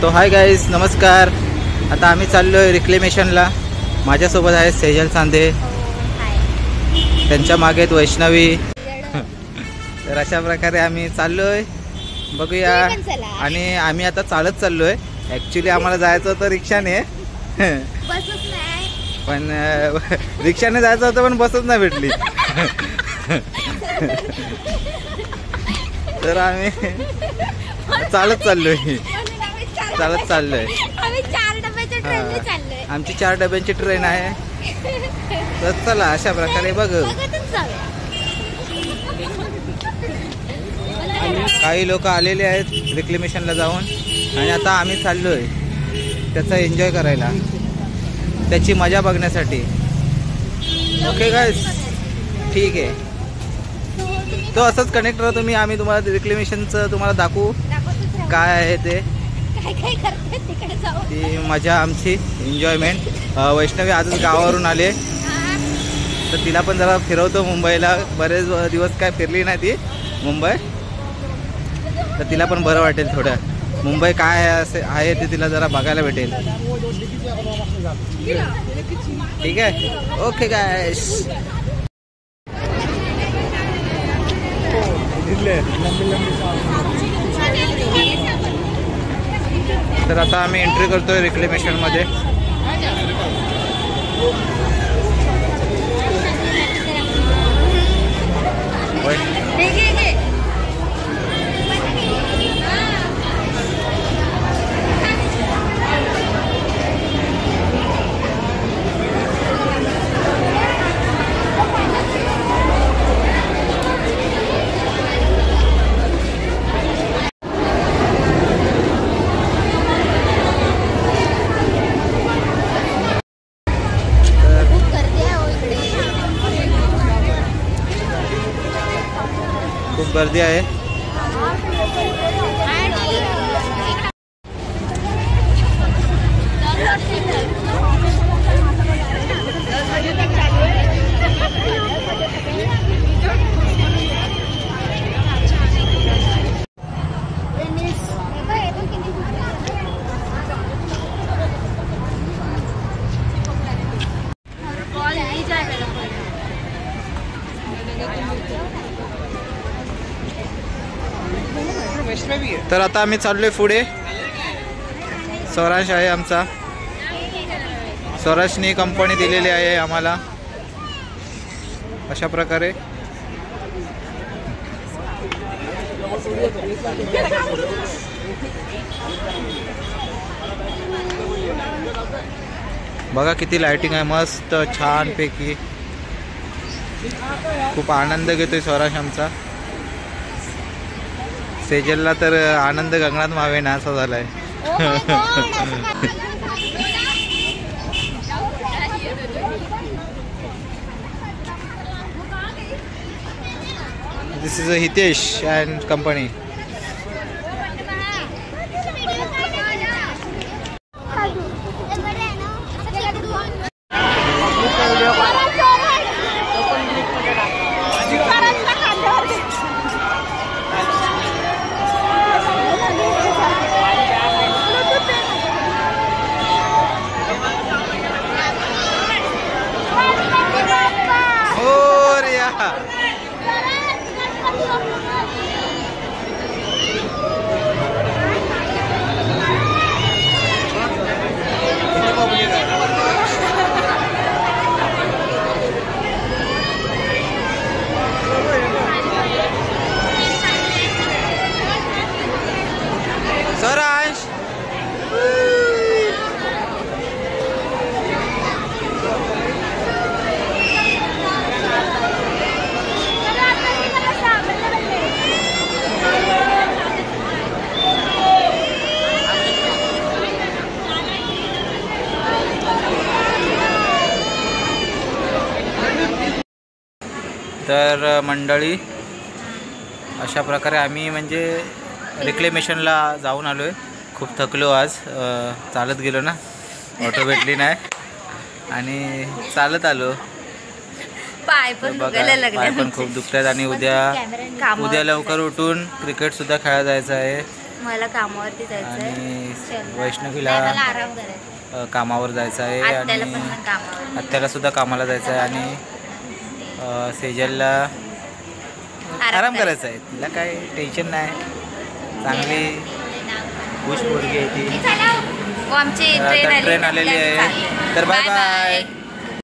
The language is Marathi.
तो हाय गाईज, नमस्कार. आता आम्ही चाललोय रिक्लेमेशनला. माझ्यासोबत आहे सेजल सांधे, त्यांच्या मागे वैष्णवी. तर अशा प्रकारे आम्ही चाललोय, बघूया. आणि आम्ही आता चालत चाललोय. ॲक्च्युली आम्हाला जायचं होतं रिक्षाने, पण रिक्षाने जायचं होतं पण बसच नाही भेटली. तर आम्ही चालत चाललोय. आमची 4 डब्यांची ट्रेन आहे. तर चला अशा प्रकारे बघ. काही लोक आलेले आहेत रिक्लेमेशनला जाऊन, आणि आता आम्ही चाललोय त्याचा एन्जॉय करायला, त्याची मजा बघण्यासाठी. ओके गाईस, ठीक आहे. तो असंच कनेक्ट राहा तुम्ही. आम्ही तुम्हाला रिक्लेमेशनचं तुम्हाला दाखवू काय आहे ते, ती मजा आमची एन्जॉयमेंट. वैष्णवी आजच गावावरून आले, तर तिला पण जरा फिरवतो मुंबईला. बरेच दिवस काय फिरली नाही ती मुंबई, तर तिला पण बरं वाटेल. थोडं मुंबई काय असे आहे ते तिला जरा बघायला भेटेल. ठीक आहे, ओके गाईस. तर आता आम्ही एंट्री करतोय रिक्लेमेशनमध्ये. खूप गर्दी आहे. तर आता आम्ही चाललोय पुढे. स्वराज आहे आमचा. स्वराजनी कंपनी दिलेली आहे आम्हाला अशा प्रकारे. बघा किती लाइटिंग आहे, मस्त छान पैकी. खूप आनंद घेतोय स्वराज आमचा. सेजलला तर आनंद गगनात मावे ना असा झालाय. दिस इज हितेश अँड कंपनी. तर मंडळी अशा प्रकारे आम्ही म्हणजे रिक्लेमेशनला जाऊन आलो आहे. खूप थकलो आज, चालत गेलो ना, ऑटो भेटली नाही आणि चालत आलो. पाय पण खूप दुखतात. आणि उद्या लवकर उठून क्रिकेट सुद्धा खेळायला जायचं आहे. मला कामावरती जायचंय. आणि चल. वैष्णवीला दादाला आराम करायचा. कामावर जायचं आहे आत्याला आणि पण कामावर. आत्याला सुद्धा कामाला जायचं आहे आणि सेजलला आराम करायचा आहे. तिला काय टेन्शन नाही, चांगली खुश मुलगी आहे ती. आमची तर आता ट्रेन आलेली आहे. तर बाय बाय.